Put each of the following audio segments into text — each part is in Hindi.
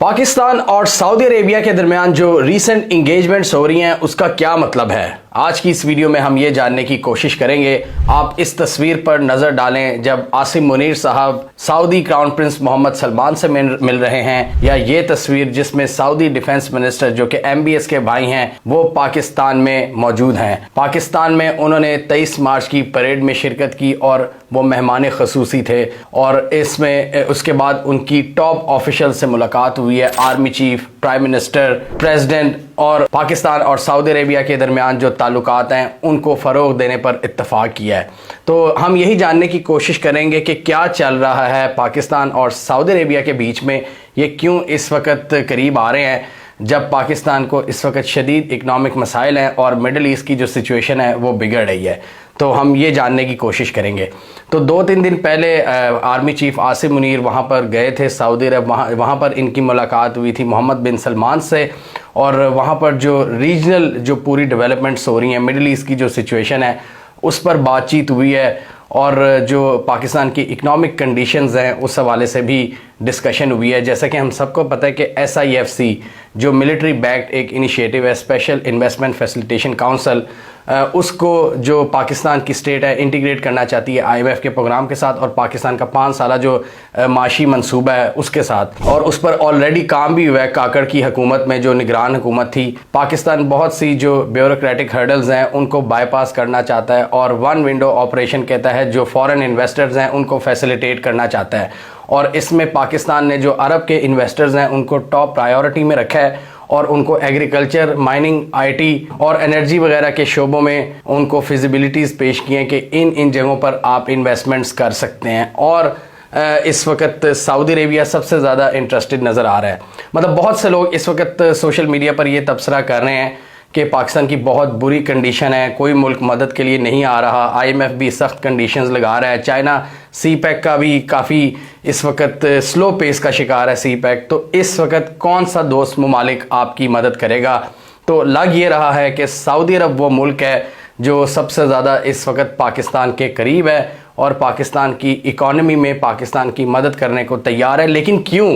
पाकिस्तान और सऊदी अरेबिया के दरमियान जो रीसेंट इंगेजमेंट्स हो रही हैं उसका क्या मतलब है। आज की इस वीडियो में हम ये जानने की कोशिश करेंगे। आप इस तस्वीर पर नज़र डालें जब आसिम मुनीर साहब Saudi crown prince Mohammed Salman से मिल रहे हैं, या ये तस्वीर जिसमें सऊदी डिफेंस मिनिस्टर जो कि MBS के भाई हैं वो पाकिस्तान में मौजूद हैं। पाकिस्तान में उन्होंने 23 मार्च की परेड में शिरकत की और वो मेहमान खसूसी थे, और इसमें उसके बाद उनकी टॉप ऑफिशियल से मुलाकात हुई है। Army chief, prime minister, president और पाकिस्तान और सऊदी अरेबिया के दरमियान जो ताल्लुकात हैं उनको फ़रोग देने पर इत्तफाक किया है। तो हम यही जानने की कोशिश करेंगे कि क्या चल रहा है पाकिस्तान और सऊदी अरेबिया के बीच में, ये क्यों इस वक्त करीब आ रहे हैं जब पाकिस्तान को इस वक्त शदीद इकनॉमिक मसाइल हैं और मिडल ईस्ट की जो सिचुएशन है वो बिगड़ रही है। तो हम ये जानने की कोशिश करेंगे। तो 2-3 दिन पहले आर्मी चीफ आसिम मुनीर वहाँ पर गए थे सऊदी अरब। वहाँ पर इनकी मुलाकात हुई थी मोहम्मद बिन सलमान से, और वहाँ पर जो रीजनल जो पूरी डेवलपमेंट्स हो रही हैं, मिडल ईस्ट की जो सिचुएशन है उस पर बातचीत हुई है, और जो पाकिस्तान की इकनॉमिक कंडीशंस हैं उस हवाले से भी डिस्कशन हुई है। जैसा कि हम सबको पता है कि SIFC जो मिलिट्री बैक्ड एक इनिशिएटिव है, स्पेशल इन्वेस्टमेंट फैसिलिटेशन काउंसिल, उसको जो पाकिस्तान की स्टेट है इंटीग्रेट करना चाहती है IMF के प्रोग्राम के साथ, और पाकिस्तान का 5 साल जो माशी मंसूबा है उसके साथ, और उस पर ऑलरेडी काम भी हुआ है। काकड़ की हुकूमत में जो निगरान हुकूमत थी, पाकिस्तान बहुत सी जो ब्यूरोक्रेटिक हर्डल्स हैं उनको बाईपास करना चाहता है, और वन विंडो ऑपरेशन कहता है जो फॉरेन इन्वेस्टर्स हैं उनको फैसिलिटेट करना चाहता है। और इसमें पाकिस्तान ने जो अरब के इन्वेस्टर्स हैं उनको टॉप प्रायोरिटी में रखा है, और उनको एग्रीकल्चर, माइनिंग, IT और एनर्जी वगैरह के शोबों में उनको फिजिबिलिटीज़ पेश की हैं कि इन जगहों पर आप इन्वेस्टमेंट्स कर सकते हैं। और इस वक्त सऊदी अरेबिया सबसे ज़्यादा इंटरेस्टेड नज़र आ रहा है। मतलब बहुत से लोग इस वक्त सोशल मीडिया पर ये तबसरा कर रहे हैं कि पाकिस्तान की बहुत बुरी कंडीशन है, कोई मुल्क मदद के लिए नहीं आ रहा, IMF भी सख्त कंडीशंस लगा रहा है, चाइना CPEC का भी काफ़ी इस वक्त स्लो पेस का शिकार है CPEC। तो इस वक्त कौन सा दोस्त मुमालिक आपकी मदद करेगा? तो लग ये रहा है कि सऊदी अरब वो मुल्क है जो सबसे ज़्यादा इस वक्त पाकिस्तान के करीब है और पाकिस्तान की इकॉनमी में पाकिस्तान की मदद करने को तैयार है। लेकिन क्यों,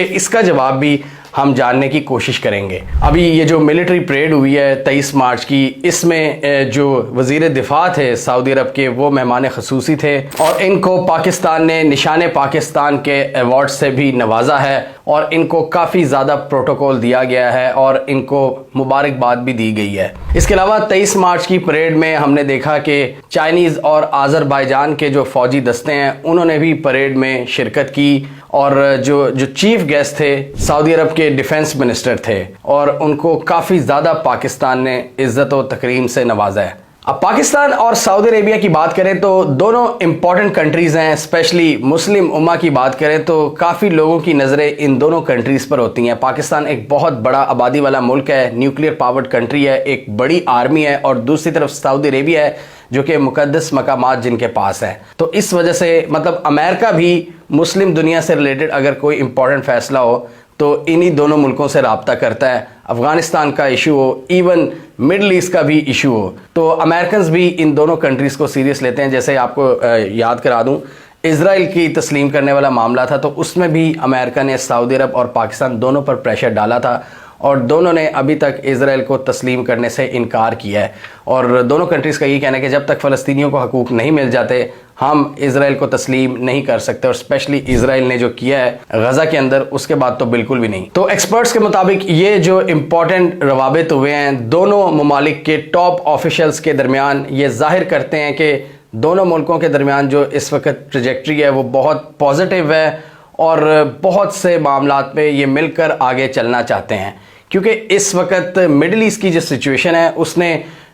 इसका जवाब भी हम जानने की कोशिश करेंगे। अभी ये जो मिलिट्री परेड हुई है 23 मार्च की, इसमें जो वज़ीर दिफा थे सऊदी अरब के वो मेहमान खसूसी थे, और इनको पाकिस्तान ने निशान पाकिस्तान के अवार्ड से भी नवाजा है, और इनको काफ़ी ज़्यादा प्रोटोकॉल दिया गया है और इनको मुबारकबाद भी दी गई है। इसके अलावा 23 मार्च की परेड में हमने देखा कि चाइनीज़ और आज़रबाईजान के जो फ़ौजी दस्ते हैं उन्होंने भी परेड में शिरकत की, और जो चीफ गेस्ट थे सऊदी अरब के डिफेंस मिनिस्टर थे, और उनको काफ़ी ज़्यादा पाकिस्तान ने इज़्ज़त और तकरीम से नवाजा है। अब पाकिस्तान और सऊदी अरेबिया की बात करें तो दोनों इंपॉर्टेंट कंट्रीज़ हैं। स्पेशली मुस्लिम उम्मा की बात करें तो काफ़ी लोगों की नज़रें इन दोनों कंट्रीज़ पर होती हैं। पाकिस्तान एक बहुत बड़ा आबादी वाला मुल्क है, न्यूक्लियर पावर्ड कंट्री है, एक बड़ी आर्मी है, और दूसरी तरफ सऊदी अरेबिया है जो कि मुकद्दस मकामात जिनके पास है। तो इस वजह से मतलब अमेरिका भी मुस्लिम दुनिया से रिलेटेड अगर कोई इंपॉर्टेंट फैसला हो तो इन्हीं दोनों मुल्कों से रब्ता करता है। अफ़गानिस्तान का इशू हो, इवन मिडल ईस्ट का भी इशू हो, तो अमेरिकन्स भी इन दोनों कंट्रीज़ को सीरियस लेते हैं। जैसे आपको याद करा दूं, इज़राइल की तस्लीम करने वाला मामला था तो उसमें भी अमेरिका ने सऊदी अरब और पाकिस्तान दोनों पर प्रेशर डाला था, और दोनों ने अभी तक इज़राइल को तस्लीम करने से इनकार किया है। और दोनों कंट्रीज़ का ये कहना है कि जब तक फ़लस्तीनियों को हकूक़ नहीं मिल जाते हम इज़राइल को तस्लीम नहीं कर सकते, और स्पेशली इज़राइल ने जो किया है गज़ा के अंदर उसके बाद तो बिल्कुल भी नहीं। तो एक्सपर्ट्स के मुताबिक ये जो इम्पोर्टेंट रवाबित हुए हैं दोनों ममालिक के टॉप ऑफिशल्स के दरमियान, ये जाहिर करते हैं कि दोनों मुल्कों के दरमियान जो इस वक्त ट्रजेक्ट्री है वो बहुत पॉजिटिव है, और बहुत से मामलात पे ये मिलकर आगे चलना चाहते हैं। क्योंकि इस वक्त मिडल ईस्ट की जो सिचुएशन है उसने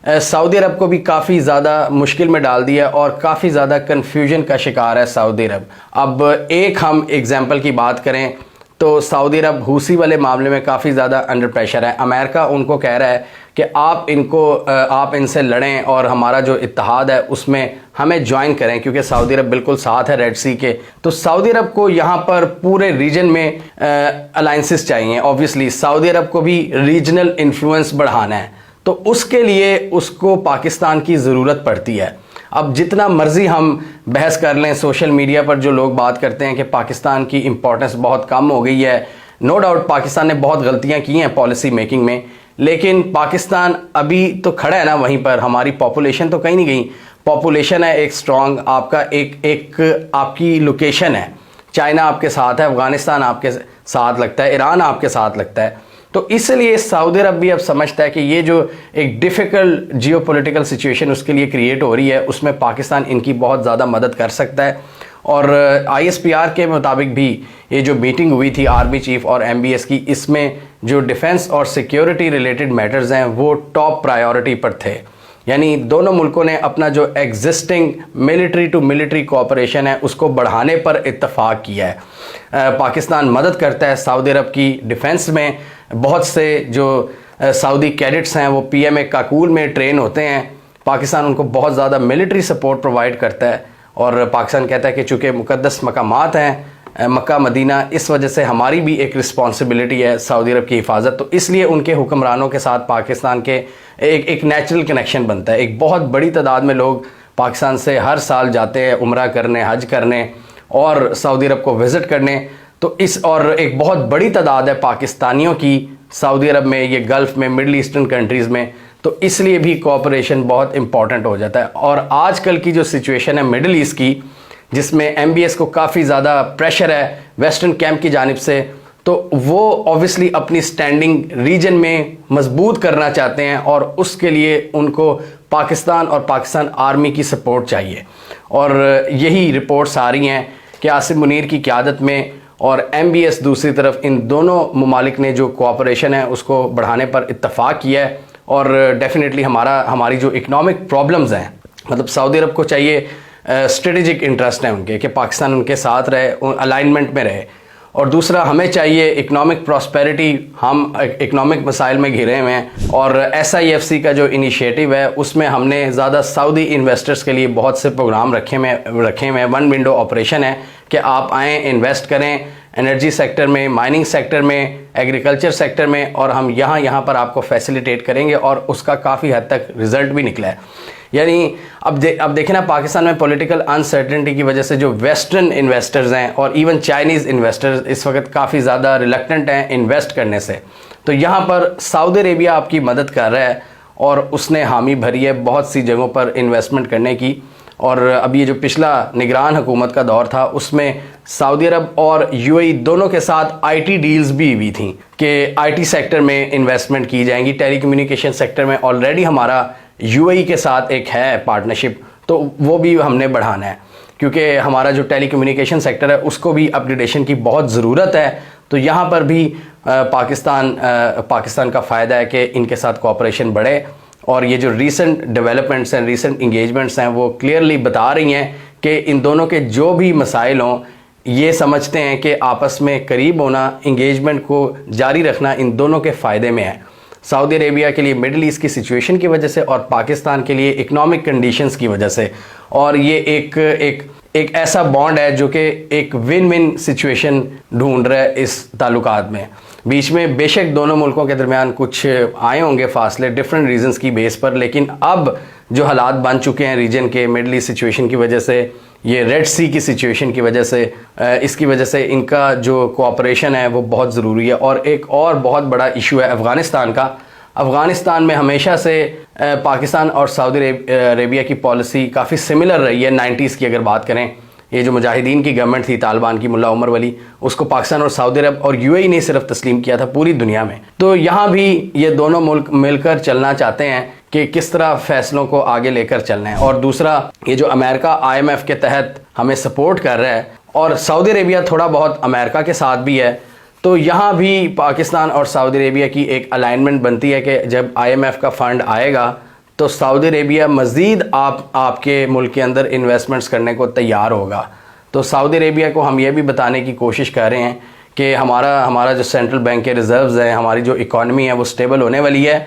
सऊदी अरब को भी काफ़ी ज़्यादा मुश्किल में डाल दिया, और काफ़ी ज़्यादा कन्फ्यूजन का शिकार है सऊदी अरब। अब एक हम एग्जांपल की बात करें तो सऊदी अरब हूसी वाले मामले में काफ़ी ज़्यादा अंडर प्रेशर है। अमेरिका उनको कह रहा है कि आप इनसे लड़ें और हमारा जो इत्तेहाद है उसमें हमें ज्वाइन करें, क्योंकि सऊदी अरब बिल्कुल साथ है रेड सी के। तो सऊदी अरब को यहाँ पर पूरे रीजन में अलाइंसेस चाहिए। ऑब्वियसली सऊदी अरब को भी रीजनल इन्फ्लुएंस बढ़ाना है, तो उसके लिए उसको पाकिस्तान की ज़रूरत पड़ती है। अब जितना मर्जी हम बहस कर लें, सोशल मीडिया पर जो लोग बात करते हैं कि पाकिस्तान की इम्पोर्टेंस बहुत कम हो गई है, नो डाउट पाकिस्तान ने बहुत गलतियां की हैं पॉलिसी मेकिंग में, लेकिन पाकिस्तान अभी तो खड़ा है ना वहीं पर। हमारी पॉपुलेशन तो कहीं नहीं गई, पॉपुलेशन है एक स्ट्रांग, आपका एक आपकी लोकेशन है, चाइना आपके साथ है, अफगानिस्तान आपके साथ लगता है, ईरान आपके साथ लगता है। तो इसलिए सऊदी अरब भी अब समझता है कि ये जो एक डिफ़िकल्ट जियोपॉलिटिकल सिचुएशन उसके लिए क्रिएट हो रही है, उसमें पाकिस्तान इनकी बहुत ज़्यादा मदद कर सकता है। और ISPR के मुताबिक भी ये जो मीटिंग हुई थी आर्मी चीफ और MBS की, इसमें जो डिफेंस और सिक्योरिटी रिलेटेड मैटर्स हैं वो टॉप प्रायोरिटी पर थे। यानी दोनों मुल्कों ने अपना जो existing military to military cooperation है उसको बढ़ाने पर इत्तफाक किया है। पाकिस्तान मदद करता है सऊदी अरब की डिफेंस में। बहुत से जो सऊदी कैडेट्स हैं वो PMA काकूल में ट्रेन होते हैं। पाकिस्तान उनको बहुत ज़्यादा मिलिट्री सपोर्ट प्रोवाइड करता है और पाकिस्तान कहता है कि चूँकि मुक़द्दस मकामात हैं मक्का मदीना, इस वजह से हमारी भी एक रिस्पॉन्सिबिलिटी है सऊदी अरब की हिफाजत। तो इसलिए उनके हुक्मरानों के साथ पाकिस्तान के एक नेचुरल कनेक्शन बनता है। एक बहुत बड़ी तादाद में लोग पाकिस्तान से हर साल जाते हैं उम्रा करने, हज करने और सऊदी अरब को विज़िट करने। तो इस और एक बहुत बड़ी तादाद है पाकिस्तानियों की सऊदी अरब में, ये गल्फ़ में, मिडल ईस्टर्न कंट्रीज़ में। तो इसलिए भी कोऑपरेशन बहुत इंपॉर्टेंट हो जाता है। और आजकल की जो सिचुएशन है मिडल ईस्ट की, जिसमें MBS को काफ़ी ज़्यादा प्रेशर है वेस्टर्न कैंप की जानिब से, तो वो ऑब्वियसली अपनी स्टैंडिंग रीजन में मजबूत करना चाहते हैं और उसके लिए उनको पाकिस्तान और पाकिस्तान आर्मी की सपोर्ट चाहिए। और यही रिपोर्ट्स आ रही हैं कि आसिम मुनीर की क़यादत में और MBS दूसरी तरफ, इन दोनों ममालिक ने जो कोऑपरेशन है उसको बढ़ाने पर इत्तफाक किया है। और डेफिनेटली हमारी जो इकनॉमिक प्रॉब्लम्स हैं, मतलब सऊदी अरब को चाहिए, स्ट्रेटेजिक इंटरेस्ट है उनके कि पाकिस्तान उनके साथ रहे, अलाइनमेंट में रहे। और दूसरा हमें चाहिए इकनॉमिक प्रॉस्पेरिटी। हम इकनॉमिक मसाइल में घिरे हुए हैं और SIFC का जो इनिशिएटिव है उसमें हमने ज़्यादा सऊदी इन्वेस्टर्स के लिए बहुत से प्रोग्राम रखे हुए हैं। वन विंडो ऑपरेशन है कि आप आएँ, इन्वेस्ट करें एनर्जी सेक्टर में, माइनिंग सेक्टर में, एग्रीकल्चर सेक्टर में, और हम यहाँ पर आपको फैसिलिटेट करेंगे। और उसका काफ़ी हद तक रिज़ल्ट भी निकला है। यानी अब देखें ना, पाकिस्तान में पॉलिटिकल अनसर्टेनिटी की वजह से जो वेस्टर्न इन्वेस्टर्स हैं और इवन चाइनीज़ इन्वेस्टर्स इस वक्त काफ़ी ज़्यादा रिलक्टेंट हैं इन्वेस्ट करने से। तो यहाँ पर सऊदी अरेबिया आपकी मदद कर रहा है और उसने हामी भरी है बहुत सी जगहों पर इन्वेस्टमेंट करने की। और अब ये जो पिछला निगरान हुकूमत का दौर था उसमें सऊदी अरब और UAE दोनों के साथ IT डील्स भी हुई थी कि IT सेक्टर में इन्वेस्टमेंट की जाएंगी। टेलीकम्युनिकेशन सेक्टर में ऑलरेडी हमारा UAE के साथ एक है पार्टनरशिप, तो वो भी हमने बढ़ाना है क्योंकि हमारा जो टेलीकम्युनिकेशन सेक्टर है उसको भी अपग्रेडेशन की बहुत ज़रूरत है। तो यहाँ पर भी पाकिस्तान का फ़ायदा है कि इनके साथ कोऑपरेशन बढ़े। और ये जो रीसेंट डेवलपमेंट्स हैं, रीसेंट इंगेजमेंट्स हैं, वो क्लियरली बता रही हैं कि इन दोनों के जो भी मसाइल हों, ये समझते हैं कि आपस में करीब होना, इंगेजमेंट को जारी रखना इन दोनों के फ़ायदे में है। सऊदी अरेबिया के लिए मिडल ईस्ट की सिचुएशन की वजह से और पाकिस्तान के लिए इकनॉमिक कंडीशंस की वजह से। और ये एक ऐसा बॉन्ड है जो कि एक विन विन सिचुएशन ढूंढ रहा है इस ताल्लुकात में। बीच में बेशक दोनों मुल्कों के दरमियान कुछ आए होंगे फासले डिफरेंट रीजंस की बेस पर, लेकिन अब जो हालात बन चुके हैं रीजन के मिडल ईस्ट सिचुएशन की वजह से, ये रेड सी की सिचुएशन की वजह से, इसकी वजह से इनका जो कोऑपरेशन है वो बहुत ज़रूरी है। और एक और बहुत बड़ा इशू है अफ़गानिस्तान का। अफ़गानिस्तान में हमेशा से पाकिस्तान और सऊदी अरेबिया की पॉलिसी काफ़ी सिमिलर रही है। 90s की अगर बात करें, ये जो मुजाहिदीन की गवर्नमेंट थी तालिबान की, मुल्ला उमर वली, उसको पाकिस्तान और सऊदी अरब और UAE ने सिर्फ तस्लीम किया था पूरी दुनिया में। तो यहाँ भी ये दोनों मुल्क मिलकर चलना चाहते हैं कि किस तरह फैसलों को आगे लेकर चलना है। और दूसरा, ये जो अमेरिका IMF के तहत हमें सपोर्ट कर रहा है और सऊदी अरेबिया थोड़ा बहुत अमेरिका के साथ भी है, तो यहाँ भी पाकिस्तान और सऊदी अरेबिया की एक अलाइनमेंट बनती है कि जब IMF का फ़ंड आएगा तो सऊदी अरेबिया मज़ीद आपके मुल्क के अंदर इन्वेस्टमेंट्स करने को तैयार होगा। तो सऊदी अरेबिया को हम ये भी बताने की कोशिश कर रहे हैं कि हमारा जो सेंट्रल बैंक के रिज़र्व्स हैं, हमारी जो इकॉनमी है वो स्टेबल होने वाली है।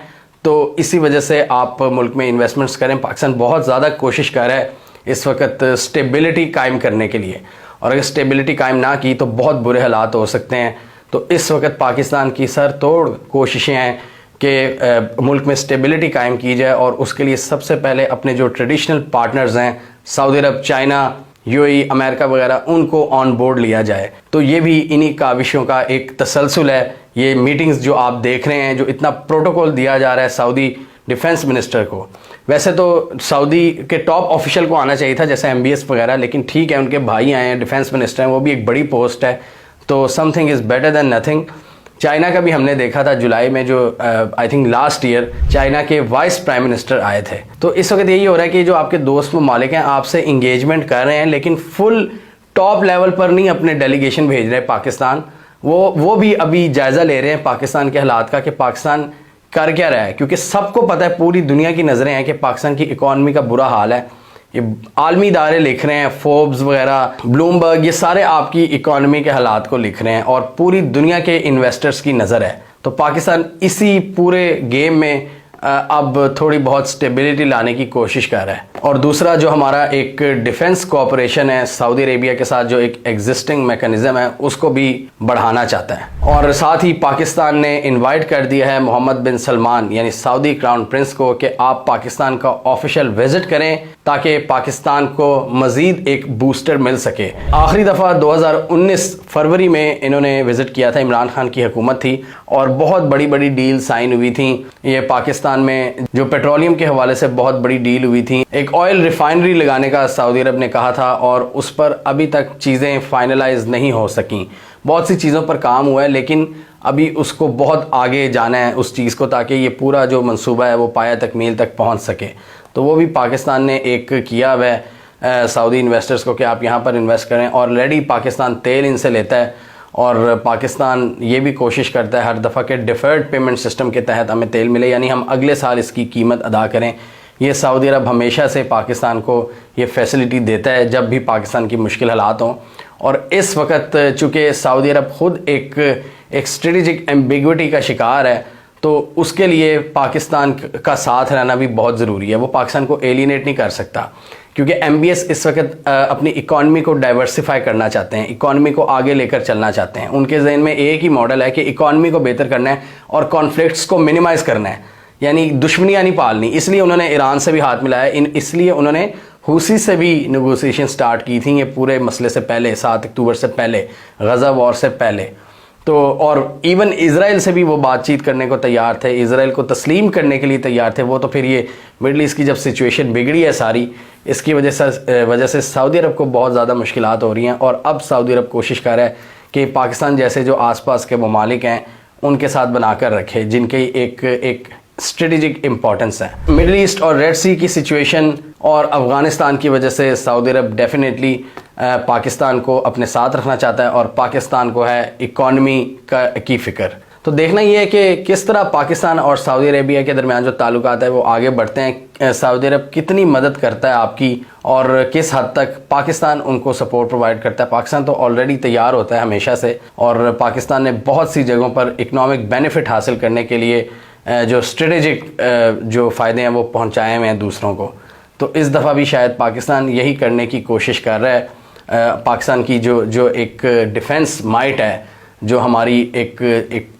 तो इसी वजह से आप मुल्क में इन्वेस्टमेंट्स करें। पाकिस्तान बहुत ज़्यादा कोशिश कर रहा है इस वक्त स्टेबिलिटी कायम करने के लिए, और अगर स्टेबिलिटी कायम ना की तो बहुत बुरे हालात हो सकते हैं। तो इस वक्त पाकिस्तान की सर तोड़ कोशिशें हैं कि मुल्क में स्टेबिलिटी कायम की जाए, और उसके लिए सबसे पहले अपने जो ट्रेडिशनल पार्टनर्स हैं, सऊदी अरब, चाइना, यूएई, अमेरिका वगैरह, उनको ऑन बोर्ड लिया जाए। तो ये भी इन्हीं काविशों का एक तसलसल है। ये मीटिंग्स जो आप देख रहे हैं, जो इतना प्रोटोकॉल दिया जा रहा है सऊदी डिफेंस मिनिस्टर को, वैसे तो सऊदी के टॉप ऑफिशियल को आना चाहिए था जैसे एमबीएस वगैरह, लेकिन ठीक है उनके भाई आए हैं, डिफेंस मिनिस्टर हैं, वो भी एक बड़ी पोस्ट है, तो something is better than nothing. China का भी हमने देखा था जुलाई में, जो I think last year China के वाइस प्राइम मिनिस्टर आए थे। तो इस वक्त यही हो रहा है कि जो आपके दोस्त ममालिक हैं आपसे इंगेजमेंट कर रहे हैं, लेकिन फुल टॉप लेवल पर नहीं अपने डेलीगेशन भेज रहे पाकिस्तान। वो भी अभी जायज़ा ले रहे हैं पाकिस्तान के हालात का कि पाकिस्तान कर क्या रहा है, क्योंकि सबको पता है, पूरी दुनिया की नज़रें हैं कि पाकिस्तान की इकॉनमी का बुरा हाल है। ये आलमी इदारे लिख रहे हैं, फोर्ब्स वगैरह, ब्लूमबर्ग, ये सारे आपकी इकॉनमी के हालात को लिख रहे हैं और पूरी दुनिया के इन्वेस्टर्स की नज़र है। तो पाकिस्तान इसी पूरे गेम में अब थोड़ी बहुत स्टेबिलिटी लाने की कोशिश कर रहा है। और दूसरा जो हमारा एक डिफेंस कोऑपरेशन है सऊदी अरेबिया के साथ, जो एक एग्जिस्टिंग मैकेनिज्म है, उसको भी बढ़ाना चाहता है। और साथ ही पाकिस्तान ने इनवाइट कर दिया है मोहम्मद बिन सलमान यानी सऊदी क्राउन प्रिंस को कि आप पाकिस्तान का ऑफिशियल विजिट करें ताकि पाकिस्तान को मजीद एक बूस्टर मिल सके। आखिरी दफ़ा 2019 फरवरी में इन्होंने विजिट किया था, इमरान खान की हुकूमत थी और बहुत बड़ी बड़ी डील साइन हुई थी। ये पाकिस्तान में जो पेट्रोलियम के हवाले से बहुत बड़ी डील हुई थी, एक ऑयल रिफाइनरी लगाने का सऊदी अरब ने कहा था और उस पर अभी तक चीज़ें फाइनलाइज नहीं हो सकी। बहुत सी चीज़ों पर काम हुआ है लेकिन अभी उसको बहुत आगे जाना है उस चीज़ को, ताकि ये पूरा जो मंसूबा है वो पाया तकमील तक पहुंच सके। तो वो भी पाकिस्तान ने एक किया हुआ है सऊदी इन्वेस्टर्स को कि आप यहाँ पर इन्वेस्ट करें। और ऑलरेडी पाकिस्तान तेल इनसे लेता है और पाकिस्तान ये भी कोशिश करता है हर दफ़ा के डिफ़र्ड पेमेंट सिस्टम के तहत हमें तेल मिले, यानी हम अगले साल इसकी कीमत अदा करें। ये सऊदी अरब हमेशा से पाकिस्तान को ये फैसिलिटी देता है जब भी पाकिस्तान की मुश्किल हालात हों। और इस वक्त चूँकि सऊदी अरब ख़ुद एक स्ट्रेटेजिक एम्बिग्विटी का शिकार है, तो उसके लिए पाकिस्तान का साथ रहना भी बहुत ज़रूरी है। वो पाकिस्तान को एलिनेट नहीं कर सकता, क्योंकि एमबीएस इस वक्त अपनी इकॉनमी को डाइवर्सिफाई करना चाहते हैं, इकॉनमी को आगे लेकर चलना चाहते हैं। उनके जहन में एक ही मॉडल है कि इकॉनमी को बेहतर करना है और कॉन्फ्लिक्ट्स को मिनिमाइज़ करना है, यानी दुश्मनियाँ नहीं पालनी। इसलिए उन्होंने ईरान से भी हाथ मिलाया, इसलिए उन्होंने हुसी से भी नेगोशिएशन स्टार्ट की थी, ये पूरे मसले से पहले, 7 अक्टूबर से पहले, गज़ा वॉर से पहले। तो और इवन इज़राइल से भी वो बातचीत करने को तैयार थे, इज़राइल को तस्लीम करने के लिए तैयार थे वो। तो फिर ये मिडल ईस्ट की जब सिचुएशन बिगड़ी है सारी, इसकी वजह से सऊदी अरब को बहुत ज़्यादा मुश्किलात हो रही हैं। और अब सऊदी अरब कोशिश कर रहा है कि पाकिस्तान जैसे जो आसपास के ममालिक हैं उनके साथ बनाकर रखे, जिनके एक स्ट्रेटेजिक इंपॉर्टेंस है। मिडल ईस्ट और रेड सी की सिचुएशन और अफ़गानिस्तान की वजह से सऊदी अरब डेफिनेटली पाकिस्तान को अपने साथ रखना चाहता है और पाकिस्तान को है इकॉनमी की फ़िक्र। तो देखना ये है कि किस तरह पाकिस्तान और सऊदी अरेबिया के दरमियान जो ताल्लुकात है वो आगे बढ़ते हैं। सऊदी अरब कितनी मदद करता है आपकी और किस हद तक पाकिस्तान उनको सपोर्ट प्रोवाइड करता है। पाकिस्तान तो ऑलरेडी तैयार होता है हमेशा से, और पाकिस्तान ने बहुत सी जगहों पर इकनॉमिक बेनिफिट हासिल करने के लिए जो स्ट्रेटेजिक जो फ़ायदे हैं वो पहुँचाए हुए हैं दूसरों को। तो इस दफ़ा भी शायद पाकिस्तान यही करने की कोशिश कर रहा है। पाकिस्तान की जो एक डिफेंस माइट है, जो हमारी एक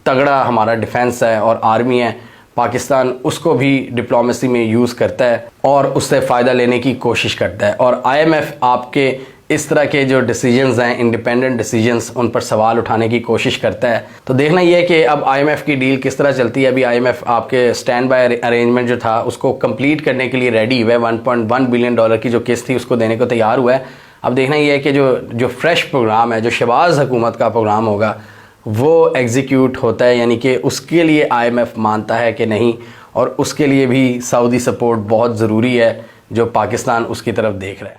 तगड़ा हमारा डिफेंस है और आर्मी है, पाकिस्तान उसको भी डिप्लोमेसी में यूज़ करता है और उससे फ़ायदा लेने की कोशिश करता है। और आईएमएफ आपके इस तरह के जो डिसीजंस हैं, इंडिपेंडेंट डिसीजंस, उन पर सवाल उठाने की कोशिश करता है। तो देखना ये है कि अब आईएमएफ की डील किस तरह चलती है। अभी आईएमएफ आपके स्टैंड बाय अरेंजमेंट जो था उसको कंप्लीट करने के लिए रेडी हुआ है। $1.1 बिलियन की जो किस्त थी उसको देने को तैयार हुआ है। अब देखना ये है कि जो फ्रेश प्रोग्राम है, जो शहबाज हुकूमत का प्रोग्राम होगा, वो एग्जीक्यूट होता है, यानी कि उसके लिए आईएमएफ मानता है कि नहीं, और उसके लिए भी सऊदी सपोर्ट बहुत ज़रूरी है जो पाकिस्तान उसकी तरफ देख रहा है।